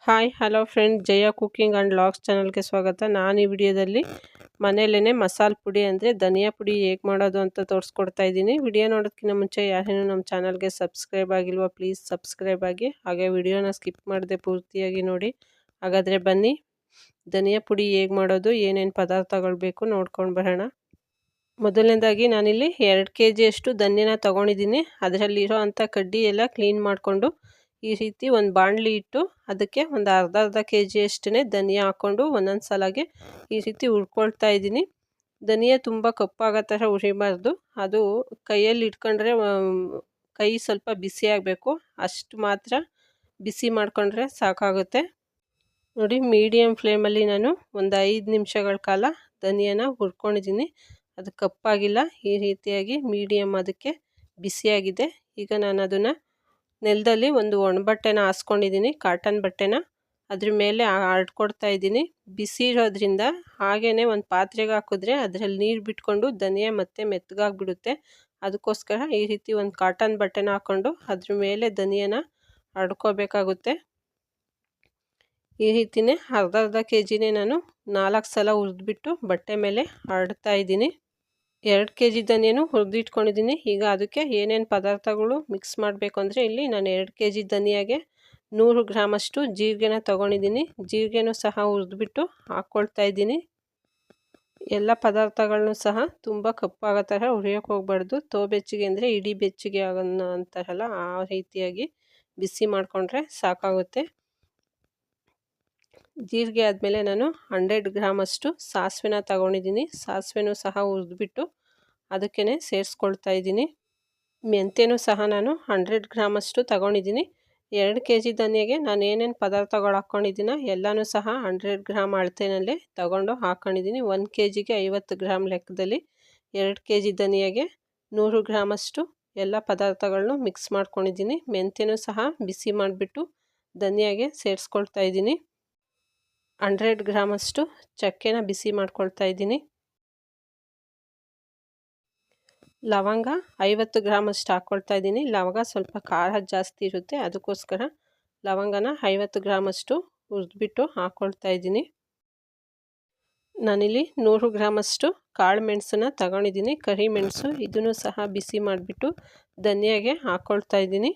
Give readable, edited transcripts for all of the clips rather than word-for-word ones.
Hi hello friend, Jaya cooking and logs ಚಾನಲ್ಗೆ ಸ್ವಾಗತ. ನಾನು ಈ ವಿಡಿಯೋದಲ್ಲಿ ಮನೆಯಲ್ಲೇ ಮಸಾಲೆ ಪುಡಿ ಅಂದರೆ ಧನಿಯಾ ಪುಡಿ ಹೇಗೆ ಮಾಡೋದು ಅಂತ ತೋರಿಸ್ಕೊಡ್ತಾ ಇದ್ದೀನಿ. ವಿಡಿಯೋ ನೋಡೋದಕ್ಕಿಂತ ಮುಂಚೆ ಯಾರೇನು ನಮ್ಮ ಚಾನಲ್ಗೆ ಸಬ್ಸ್ಕ್ರೈಬ್ ಆಗಿಲ್ವೋ ಪ್ಲೀಸ್ ಸಬ್ಸ್ಕ್ರೈಬ್ ಆಗಿ, ಹಾಗೆ ವಿಡಿಯೋನ ಸ್ಕಿಪ್ ಮಾಡದೆ ಪೂರ್ತಿಯಾಗಿ ನೋಡಿ. ಹಾಗಾದರೆ ಬನ್ನಿ ಧನಿಯಾ ಪುಡಿ ಹೇಗೆ ಮಾಡೋದು, ಏನೇನು ಪದಾರ್ಥಗಳು ಬೇಕು ನೋಡ್ಕೊಂಡು ಬರೋಣ. ಮೊದಲನೇದಾಗಿ ನಾನಿಲ್ಲಿ 2 kg ಅಷ್ಟು ಧನ್ಯನ ತೊಗೊಂಡಿದ್ದೀನಿ. ಅದರಲ್ಲಿರೋ ಅಂಥ ಕಡ್ಡಿ ಎಲ್ಲ ಕ್ಲೀನ್ ಮಾಡಿಕೊಂಡು ಈ ರೀತಿ ಒಂದು ಬಾಣಲಿ ಇಟ್ಟು ಅದಕ್ಕೆ ಒಂದು ಅರ್ಧ kg ಅಷ್ಟೇ ಧನಿಯಾ ಹಾಕ್ಕೊಂಡು ಒಂದೊಂದು ಸಲಾಗೆ ಈ ರೀತಿ ಹುರ್ಕೊಳ್ತಾ ಇದ್ದೀನಿ. ಧನಿಯಾ ತುಂಬ ಕಪ್ಪಾಗೋ ಥರ ಹುರಿಬಾರ್ದು, ಅದು ಕೈಯಲ್ಲಿ ಇಟ್ಕೊಂಡ್ರೆ ಕೈ ಸ್ವಲ್ಪ ಬಿಸಿ ಆಗಬೇಕು, ಅಷ್ಟು ಮಾತ್ರ ಬಿಸಿ ಮಾಡಿಕೊಂಡ್ರೆ ಸಾಕಾಗುತ್ತೆ. ನೋಡಿ, ಮೀಡಿಯಮ್ ಫ್ಲೇಮಲ್ಲಿ ನಾನು ಒಂದು 5 ನಿಮಿಷಗಳ ಕಾಲ ಧನಿಯಾನ ಹುರ್ಕೊಂಡಿದ್ದೀನಿ. ಅದು ಕಪ್ಪಾಗಿಲ್ಲ, ಈ ರೀತಿಯಾಗಿ ಮೀಡಿಯಮ್ ಅದಕ್ಕೆ ಬಿಸಿಯಾಗಿದೆ. ಈಗ ನಾನು ಅದನ್ನು ನೆಲದಲ್ಲಿ ಒಂದು ಒಣಬಟ್ಟೆನ ಹಾಸ್ಕೊಂಡಿದ್ದೀನಿ, ಕಾಟನ್ ಬಟ್ಟೆನ. ಅದ್ರ ಮೇಲೆ ಹರಡ್ಕೊಡ್ತಾ ಇದ್ದೀನಿ. ಬಿಸಿ ಇರೋದ್ರಿಂದ ಹಾಗೇ ಒಂದು ಪಾತ್ರೆಗೆ ಹಾಕಿದ್ರೆ ಅದರಲ್ಲಿ ನೀರು ಬಿಟ್ಕೊಂಡು ಧನಿಯಾ ಮತ್ತೆ ಮೆತ್ತಗಾಗ್ಬಿಡುತ್ತೆ. ಅದಕ್ಕೋಸ್ಕರ ಈ ರೀತಿ ಒಂದು ಕಾಟನ್ ಬಟ್ಟೆನ ಹಾಕ್ಕೊಂಡು ಅದ್ರ ಮೇಲೆ ಧನಿಯಾನ ಹರಡ್ಕೋಬೇಕಾಗುತ್ತೆ. ಈ ರೀತಿಯೇ ಅರ್ಧ kgನೇ ನಾನು 4 ಸಲ ಹುರಿದ್ಬಿಟ್ಟು ಬಟ್ಟೆ ಮೇಲೆ ಹರಡ್ತಾ ಇದ್ದೀನಿ. 2 kg ಧನಿಯನ್ನು ಹುರಿದಿಟ್ಕೊಂಡಿದ್ದೀನಿ. ಈಗ ಅದಕ್ಕೆ ಏನೇನು ಪದಾರ್ಥಗಳು ಮಿಕ್ಸ್ ಮಾಡಬೇಕು ಅಂದರೆ, ಇಲ್ಲಿ ನಾನು 2 kg ಧನಿಯಾಗೆ 100 ಗ್ರಾಮಷ್ಟು ಜೀರಿಗೆನ ತೊಗೊಂಡಿದ್ದೀನಿ. ಜೀರಿಗೆನೂ ಸಹ ಹುರಿದ್ಬಿಟ್ಟು ಹಾಕ್ಕೊಳ್ತಾ ಇದ್ದೀನಿ. ಎಲ್ಲ ಪದಾರ್ಥಗಳನ್ನೂ ಸಹ ತುಂಬ ಕಪ್ಪಾಗೋ ಥರ ಹುರಿಯೋಕೆ ಹೋಗಬಾರ್ದು. ಬೆಚ್ಚಗೆ ಅಂದರೆ ಇಡೀ ಬೆಚ್ಚಗೆ ಆಗೋಣ ಅಂತಾರಲ್ಲ, ಆ ರೀತಿಯಾಗಿ ಬಿಸಿ ಮಾಡಿಕೊಂಡ್ರೆ ಸಾಕಾಗುತ್ತೆ. ಜೀರಿಗೆ ಆದಮೇಲೆ ನಾನು 100 ಗ್ರಾಮಷ್ಟು ಸಾಸಿವೆನ ತೊಗೊಂಡಿದ್ದೀನಿ. ಸಾಸಿವೆನೂ ಸಹ ಹುರಿದ್ಬಿಟ್ಟು ಅದಕ್ಕೇ ಸೇರಿಸ್ಕೊಳ್ತಾ ಇದ್ದೀನಿ. ಮೆಂತ್ಯನೂ ಸಹ ನಾನು 100 ಗ್ರಾಮಷ್ಟು ತೊಗೊಂಡಿದ್ದೀನಿ. 2 kg ಧನಿಯಾಗೆ ನಾನು ಏನೇನು ಪದಾರ್ಥಗಳು ಹಾಕ್ಕೊಂಡಿದ್ದೀನೋ ಎಲ್ಲನೂ ಸಹ 100 ಗ್ರಾಮ್ ಅಳತೆಯಲ್ಲೇ ತೊಗೊಂಡು ಹಾಕ್ಕೊಂಡಿದ್ದೀನಿ. 1 kgಗೆ 50 ಗ್ರಾಮ್ ಲೆಕ್ಕದಲ್ಲಿ 2 kg ಧನಿಯಾಗೆ 100 ಗ್ರಾಮಷ್ಟು ಎಲ್ಲ ಪದಾರ್ಥಗಳನ್ನೂ ಮಿಕ್ಸ್ ಮಾಡ್ಕೊಂಡಿದ್ದೀನಿ. ಮೆಂತ್ಯನೂ ಸಹ ಬಿಸಿ ಮಾಡಿಬಿಟ್ಟು ಧನಿಯಾಗೆ ಸೇರಿಸ್ಕೊಳ್ತಾ ಇದ್ದೀನಿ. 100 ಗ್ರಾಮಷ್ಟು ಚಕ್ಕೆನ ಬಿಸಿ ಮಾಡ್ಕೊಳ್ತಾ ಇದ್ದೀನಿ. ಲವಂಗ 50 ಗ್ರಾಮಷ್ಟು ಹಾಕ್ಕೊಳ್ತಾ ಇದ್ದೀನಿ. ಲವಂಗ ಸ್ವಲ್ಪ ಖಾರ ಜಾಸ್ತಿ ಇರುತ್ತೆ, ಅದಕ್ಕೋಸ್ಕರ ಲವಂಗನ 50 ಗ್ರಾಮಷ್ಟು ಹುರಿದ್ಬಿಟ್ಟು ಹಾಕ್ಕೊಳ್ತಾ ಇದ್ದೀನಿ. ನಾನಿಲ್ಲಿ 100 ಗ್ರಾಮಷ್ಟು ಕಾಳು ಮೆಣಸನ್ನ ತಗೊಂಡಿದ್ದೀನಿ, ಕರಿ ಮೆಣಸು. ಇದನ್ನು ಸಹ ಬಿಸಿ ಮಾಡಿಬಿಟ್ಟು ಧನಿಯಾಗೆ ಹಾಕ್ಕೊಳ್ತಾ ಇದ್ದೀನಿ.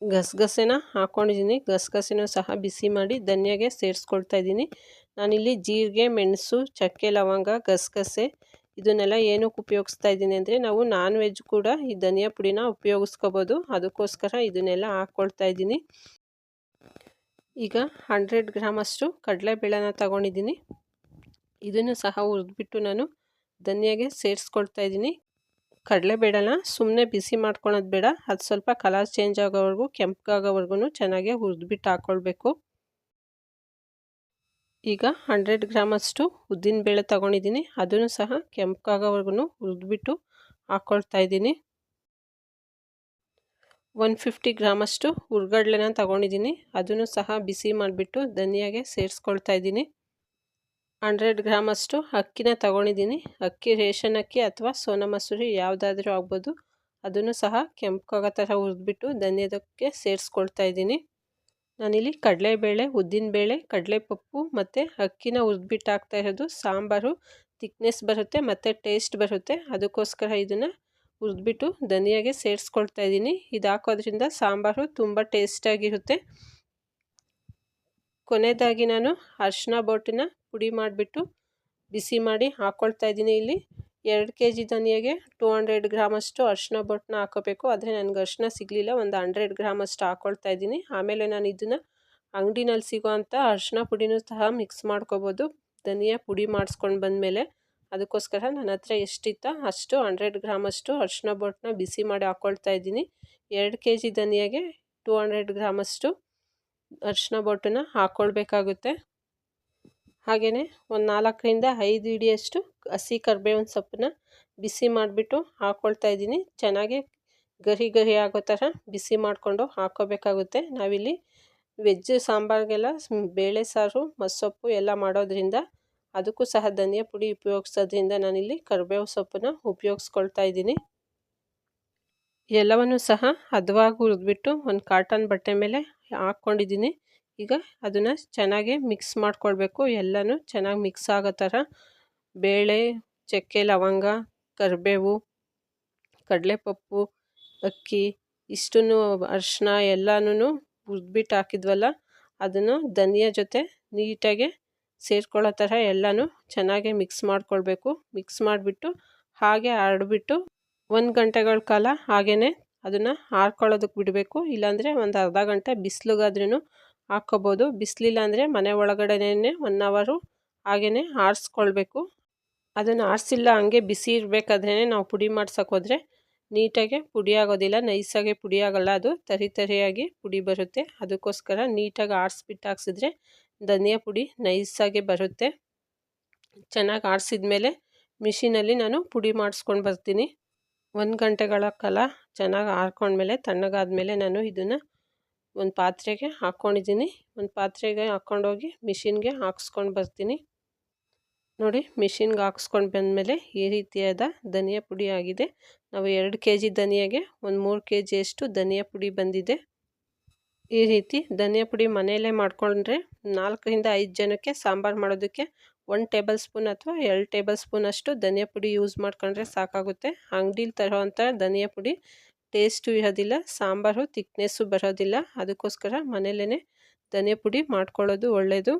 ಗಸಗಸೆನ ಹಾಕ್ಕೊಂಡಿದ್ದೀನಿ, ಗಸಗಸೆನೂ ಸಹ ಬಿಸಿ ಮಾಡಿ ಧನಿಯಾಗೆ ಸೇರಿಸ್ಕೊಳ್ತಾ ಇದ್ದೀನಿ. ನಾನಿಲ್ಲಿ ಜೀರಿಗೆ, ಮೆಣಸು, ಚಕ್ಕೆ, ಲವಂಗ, ಗಸಗಸೆ ಇದನ್ನೆಲ್ಲ ಏನಕ್ಕೆ ಉಪಯೋಗಿಸ್ತಾ ಇದ್ದೀನಿ ಅಂದರೆ, ನಾವು ನಾನ್ ವೆಜ್ ಕೂಡ ಈ ಧನಿಯಾ ಪುಡಿನ ಉಪಯೋಗಿಸ್ಕೋಬೋದು, ಅದಕ್ಕೋಸ್ಕರ ಇದನ್ನೆಲ್ಲ ಹಾಕ್ಕೊಳ್ತಾ ಇದ್ದೀನಿ. ಈಗ 100 ಗ್ರಾಮಷ್ಟು ಕಡಲೆಬೇಳೆನ ತಗೊಂಡಿದ್ದೀನಿ. ಇದನ್ನು ಸಹ ಹುರಿದ್ಬಿಟ್ಟು ನಾನು ಧನಿಯಾಗೆ ಸೇರಿಸ್ಕೊಳ್ತಾ ಇದ್ದೀನಿ. ಕಡಲೆಬೇಳೆನ ಸುಮ್ಮನೆ ಬಿಸಿ ಮಾಡ್ಕೊಳೋದು ಬೇಡ, ಅದು ಸ್ವಲ್ಪ ಕಲರ್ ಚೇಂಜ್ ಆಗೋವರೆಗೂ, ಕೆಂಪಗಾಗೋವರೆಗೂ ಚೆನ್ನಾಗಿ ಹುರಿದ್ಬಿಟ್ಟು ಹಾಕ್ಕೊಳ್ಬೇಕು. ಈಗ 100 ಗ್ರಾಮಷ್ಟು ಉದ್ದಿನಬೇಳೆ ತೊಗೊಂಡಿದ್ದೀನಿ. ಅದನ್ನು ಸಹ ಕೆಂಪಗಾಗೋವರೆಗೂ ಹುರಿದ್ಬಿಟ್ಟು ಹಾಕ್ಕೊಳ್ತಾ ಇದ್ದೀನಿ. 150 ಗ್ರಾಮಷ್ಟು ಹುರ್ಗಡ್ಲೆನ ತೊಗೊಂಡಿದ್ದೀನಿ. ಅದನ್ನು ಸಹ ಬಿಸಿ ಮಾಡಿಬಿಟ್ಟು ಧನಿಯಾಗೆ ಸೇರಿಸ್ಕೊಳ್ತಾ ಇದ್ದೀನಿ. 100 ಗ್ರಾಮಷ್ಟು ಅಕ್ಕಿನ ತೊಗೊಂಡಿದ್ದೀನಿ. ಅಕ್ಕಿ ರೇಷನ್ ಅಕ್ಕಿ ಅಥವಾ ಸೋನಾ ಮಸೂರಿ ಯಾವುದಾದ್ರೂ ಆಗ್ಬೋದು. ಅದನ್ನು ಸಹ ಕೆಂಪಗಾಗೋ ಥರ ಹುರಿದ್ಬಿಟ್ಟು ಧನಿಯಾದಕ್ಕೆ ಸೇರಿಸ್ಕೊಳ್ತಾ ಇದ್ದೀನಿ. ನಾನಿಲ್ಲಿ ಕಡಲೆಬೇಳೆ, ಉದ್ದಿನಬೇಳೆ, ಕಡಲೆಪಪ್ಪು ಮತ್ತು ಅಕ್ಕಿನ ಹುರಿದ್ಬಿಟ್ಟು ಹಾಕ್ತಾ ಇರೋದು. ಸಾಂಬಾರು ತಿಕ್ನೆಸ್ ಬರುತ್ತೆ ಮತ್ತು ಟೇಸ್ಟ್ ಬರುತ್ತೆ, ಅದಕ್ಕೋಸ್ಕರ ಇದನ್ನು ಹುರಿದ್ಬಿಟ್ಟು ಧನಿಯಾಗೆ ಸೇರಿಸ್ಕೊಳ್ತಾ ಇದ್ದೀನಿ. ಇದು ಹಾಕೋದ್ರಿಂದ ಸಾಂಬಾರು ತುಂಬ ಟೇಸ್ಟಾಗಿರುತ್ತೆ. ಕೊನೆಯದಾಗಿ ನಾನು ಅರಿಶಿನ ಬೋಟನ್ನ ಪುಡಿ ಮಾಡಿಬಿಟ್ಟು ಬಿಸಿ ಮಾಡಿ ಹಾಕ್ಕೊಳ್ತಾ ಇದ್ದೀನಿ. ಇಲ್ಲಿ 2 kg ಧನಿಯಾಗೆ 200 ಗ್ರಾಮಷ್ಟು ಅರಿಶಿನ ಬೋಟನ್ನ ಹಾಕೋಬೇಕು, ಆದರೆ ನನಗೆ ಅರಿಶಿನ ಸಿಗಲಿಲ್ಲ, ಒಂದು 100 ಗ್ರಾಮಷ್ಟು ಹಾಕ್ಕೊಳ್ತಾ ಇದ್ದೀನಿ. ಆಮೇಲೆ ನಾನು ಇದನ್ನು ಅಂಗಡಿನಲ್ಲಿ ಸಿಗೋವಂಥ ಅರಿಶಿನ ಪುಡಿನೂ ಸಹ ಮಿಕ್ಸ್ ಮಾಡ್ಕೋಬೋದು, ಧನಿಯಾ ಪುಡಿ ಮಾಡಿಸ್ಕೊಂಡು ಬಂದಮೇಲೆ. ಅದಕ್ಕೋಸ್ಕರ ನನ್ನ ಹತ್ರ ಎಷ್ಟಿತ್ತ ಅಷ್ಟು 100 ಗ್ರಾಮಷ್ಟು ಅರಿಶಿನ ಬೋಟನ್ನ ಬಿಸಿ ಮಾಡಿ ಹಾಕ್ಕೊಳ್ತಾ ಇದ್ದೀನಿ. 2 kg ಧನಿಯಾಗೆ 200 ಗ್ರಾಮಷ್ಟು ಅರಿಶಿನ ಬೋಟನ್ನ ಹಾಕ್ಕೊಳ್ಬೇಕಾಗುತ್ತೆ. ಹಾಗೆಯೇ ಒಂದು 4ರಿಂದ 5 ಹಿಡಿಯಷ್ಟು ಹಸಿ ಕರಿಬೇವಿನ ಸೊಪ್ಪನ್ನ ಬಿಸಿ ಮಾಡಿಬಿಟ್ಟು ಹಾಕ್ಕೊಳ್ತಾ ಇದ್ದೀನಿ. ಚೆನ್ನಾಗಿ ಗರಿ ಗರಿ ಆಗೋ ಥರ ಬಿಸಿ ಮಾಡಿಕೊಂಡು ಹಾಕ್ಕೋಬೇಕಾಗುತ್ತೆ. ನಾವಿಲ್ಲಿ ವೆಜ್ ಸಾಂಬಾರಿಗೆಲ್ಲ ಬೇಳೆ ಸಾರು, ಮಸ್ಸೊಪ್ಪು ಎಲ್ಲ ಮಾಡೋದ್ರಿಂದ ಅದಕ್ಕೂ ಸಹ ಧನಿಯಾ ಪುಡಿ ಉಪಯೋಗಿಸೋದ್ರಿಂದ ನಾನಿಲ್ಲಿ ಕರಿಬೇವು ಸೊಪ್ಪನ್ನ ಉಪಯೋಗಿಸ್ಕೊಳ್ತಾ ಇದ್ದೀನಿ. ಎಲ್ಲವನ್ನು ಸಹ ಹದವಾಗಿ ಹುರಿದ್ಬಿಟ್ಟು ಒಂದು ಕಾಟನ್ ಬಟ್ಟೆ ಮೇಲೆ ಹಾಕ್ಕೊಂಡಿದ್ದೀನಿ. ಈಗ ಅದನ್ನು ಚೆನ್ನಾಗಿ ಮಿಕ್ಸ್ ಮಾಡ್ಕೊಳ್ಬೇಕು. ಎಲ್ಲನೂ ಚೆನ್ನಾಗಿ ಮಿಕ್ಸ್ ಆಗೋ ಥರ ಬೇಳೆ, ಚಕ್ಕೆ, ಲವಂಗ, ಕರಿಬೇವು, ಕಡಲೆಪಪ್ಪು, ಅಕ್ಕಿ ಇಷ್ಟನ್ನು ಅರಿಶಿನ ಎಲ್ಲನೂ ಹುರಿದ್ಬಿಟ್ಟು ಹಾಕಿದ್ವಲ್ಲ, ಅದನ್ನು ಧನಿಯಾ ಜೊತೆ ನೀಟಾಗಿ ಸೇರ್ಕೊಳ್ಳೋ ಥರ ಎಲ್ಲನೂ ಚೆನ್ನಾಗಿ ಮಿಕ್ಸ್ ಮಾಡ್ಕೊಳ್ಬೇಕು. ಮಿಕ್ಸ್ ಮಾಡಿಬಿಟ್ಟು ಹಾಗೆ ಹರಡ್ಬಿಟ್ಟು 1 ಗಂಟೆಗಳ ಕಾಲ ಹಾಗೇ ಅದನ್ನು ಹಾರ್ಕೊಳ್ಳೋದಕ್ಕೆ ಬಿಡಬೇಕು. ಇಲ್ಲಾಂದರೆ ಒಂದು ಅರ್ಧ ಗಂಟೆ ಬಿಸಿಲಿಗಾದ್ರೂ ಹಾಕ್ಕೋಬೋದು. ಬಿಸಿಲಿಲ್ಲ ಅಂದರೆ ಮನೆ ಒಳಗಡೆನೇ 1 ಅವರು ಹಾಗೇ ಆರಿಸ್ಕೊಳ್ಬೇಕು. ಅದನ್ನು ಆರಿಸಿಲ್ಲ ಹಂಗೆ ಬಿಸಿ ಇರಬೇಕಾದ್ರೇ ನಾವು ಪುಡಿ ಮಾಡ್ಸೋಕೆ ಹೋದರೆ ನೀಟಾಗಿ ಪುಡಿ ಆಗೋದಿಲ್ಲ, ನೈಸಾಗಿ ಪುಡಿ ಆಗೋಲ್ಲ, ಅದು ತರಿ ತರಿಯಾಗಿ ಪುಡಿ ಬರುತ್ತೆ. ಅದಕ್ಕೋಸ್ಕರ ನೀಟಾಗಿ ಆರಿಸ್ಬಿಟ್ಟು ಹಾಕ್ಸಿದ್ರೆ ಧನಿಯಾ ಪುಡಿ ನೈಸಾಗಿ ಬರುತ್ತೆ. ಚೆನ್ನಾಗಿ ಆರಿಸಿದ್ಮೇಲೆ ಮಿಷಿನಲ್ಲಿ ನಾನು ಪುಡಿ ಮಾಡಿಸ್ಕೊಂಡು ಬರ್ತೀನಿ. 1 ಗಂಟೆಗಳ ಕಾಲ ಚೆನ್ನಾಗಿ ಆರ್ಕೊಂಡ್ಮೇಲೆ ತಣ್ಣಗಾದ್ಮೇಲೆ ನಾನು ಇದನ್ನು ಒಂದು ಪಾತ್ರೆಗೆ ಹಾಕ್ಕೊಂಡಿದ್ದೀನಿ. ಒಂದು ಪಾತ್ರೆಗೆ ಹಾಕ್ಕೊಂಡೋಗಿ ಮಿಷಿನ್ಗೆ ಹಾಕ್ಸ್ಕೊಂಡು ಬರ್ತೀನಿ. ನೋಡಿ, ಮಿಷಿನ್ಗೆ ಹಾಕ್ಸ್ಕೊಂಡು ಬಂದಮೇಲೆ ಈ ರೀತಿಯಾದ ಧನಿಯಾ ಪುಡಿ ಆಗಿದೆ. ನಾವು 2 kg ಧನಿಯಾಗೆ ಒಂದು 3 kgಯಷ್ಟು ಧನಿಯಾ ಪುಡಿ ಬಂದಿದೆ. ಈ ರೀತಿ ಧನಿಯಾ ಪುಡಿ ಮನೆಯಲ್ಲೇ ಮಾಡಿಕೊಂಡ್ರೆ 4 ರಿಂದ 5 ಜನಕ್ಕೆ ಸಾಂಬಾರು ಮಾಡೋದಕ್ಕೆ 1 ಟೇಬಲ್ ಸ್ಪೂನ್ ಅಥವಾ 2 ಟೇಬಲ್ ಸ್ಪೂನ್ ಅಷ್ಟು ಧನಿಯಾ ಪುಡಿ ಯೂಸ್ ಮಾಡ್ಕೊಂಡ್ರೆ ಸಾಕಾಗುತ್ತೆ. ಅಂಗಡಿಲಿ ತರೋವಂಥ ಧನಿಯಾ ಪುಡಿ ಟೇಸ್ಟು ಇರೋದಿಲ್ಲ, ಸಾಂಬಾರು ತಿಕ್ನೆಸ್ಸು ಬರೋದಿಲ್ಲ. ಅದಕ್ಕೋಸ್ಕರ ಮನೆಯಲ್ಲೇ ಧನಿಯಾ ಪುಡಿ ಮಾಡ್ಕೊಳ್ಳೋದು ಒಳ್ಳೆಯದು.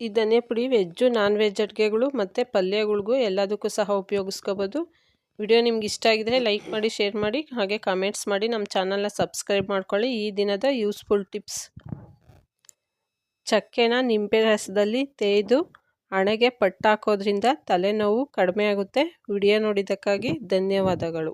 ಈ ಧನಿಯಾ ಪುಡಿ ವೆಜ್ಜು, ನಾನ್ ವೆಜ್ ಅಡುಗೆಗಳು ಮತ್ತು ಪಲ್ಯಗಳಿಗೂ ಎಲ್ಲದಕ್ಕೂ ಸಹ ಉಪಯೋಗಿಸ್ಕೋಬೋದು. ವಿಡಿಯೋ ನಿಮ್ಗೆ ಇಷ್ಟ ಆಗಿದರೆ ಲೈಕ್ ಮಾಡಿ, ಶೇರ್ ಮಾಡಿ, ಹಾಗೆ ಕಾಮೆಂಟ್ಸ್ ಮಾಡಿ. ನಮ್ಮ ಚಾನಲ್ನ ಸಬ್ಸ್ಕ್ರೈಬ್ ಮಾಡ್ಕೊಳ್ಳಿ. ಈ ದಿನದ ಯೂಸ್ಫುಲ್ ಟಿಪ್ಸ್: ಚಕ್ಕೆನ ನಿಂಬೆ ರಸದಲ್ಲಿ ತೇಯ್ದು ಹಣೆಗೆ ಪಟ್ಟಾಕೋದ್ರಿಂದ ತಲೆನೋವು ಕಡಿಮೆ ಆಗುತ್ತೆ. ವಿಡಿಯೋ ನೋಡಿದ್ದಕ್ಕಾಗಿ ಧನ್ಯವಾದಗಳು.